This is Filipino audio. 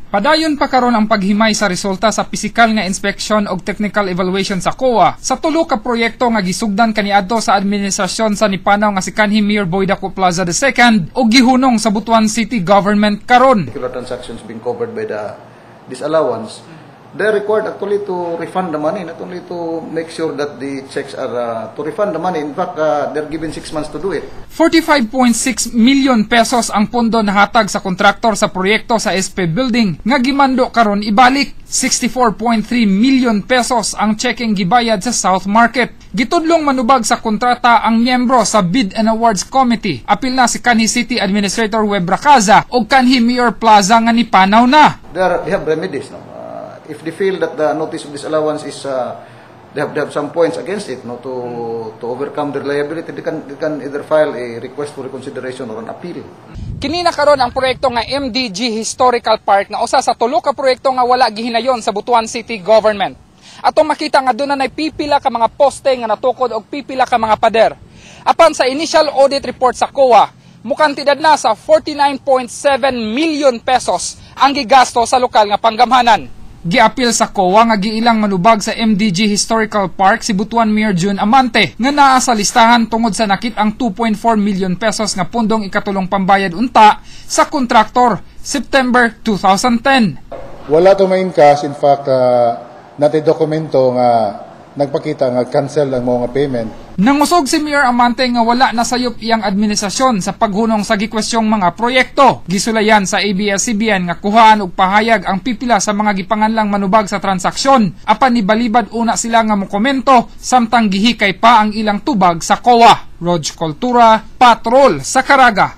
Padayon pa karon ang paghimay sa resulta sa pisikal nga inspeksyon og technical evaluation sa COA sa tulo ka proyekto nga gisugdan kaniadto sa administrasyon sa Nipanaw nga si kanhi Mayor Boy Dako Plaza II ug gihunong sa Butuan City Government karon. Particular transactions being covered by the disallowance, they're required actually to refund the money, not only to make sure that the checks are to refund the money. In fact, they're given 6 months to do it. 45.6 million pesos ang pondo nahatag sa kontraktor sa proyekto sa SP Building nga gimando karon ibalik. 64.3 million pesos ang checking gibayad sa South Market. Gitudlong manubag sa kontrata ang miyembro sa Bid and Awards Committee. Apil na si kanhi City Administrator Webra Caza ug kanhi Mayor Plaza nga nipanaw na. They have remedies, no? If they feel that the notice of disallowance is they have some points against it, no, to overcome their liability, they can either file a request for reconsideration or an appeal. Kini na karon ang proyekto nga MDG Historical Park na usa sa tulo ka proyekto nga wala gihinayon sa Butuan City Government. Atong makita nga doon na pipila ka mga poste nga natukod og pipila ka mga pader. Apan sa initial audit report sa COA, mukantidad na sa 49.7 million pesos ang gigasto sa lokal nga panggamhanan. Giapil sa COA nga giilang manubag sa MDG Historical Park si Butuan Mayor June Amante nga naa sa listahan tungod sa nakit ang 2.4 million pesos nga pundong ikatulong pambayad unta sa kontraktor September 2010. Wala to main cash, in fact natay dokumento nga nagpakita nga cancel ang mga payment. Nangusog si Mayor Amante nga wala nasayop iyang administrasyon sa paghunong sa gikwestyong mga proyekto. Gisulayan sa ABS-CBN nga kuhaan og pahayag ang pipila sa mga gipanganlang manubag sa transaksyon. Apan nibalibad una sila nga mokomento samtang gihikay pa ang ilang tubag sa COA. Rog Cultura, Patrol sa Caraga.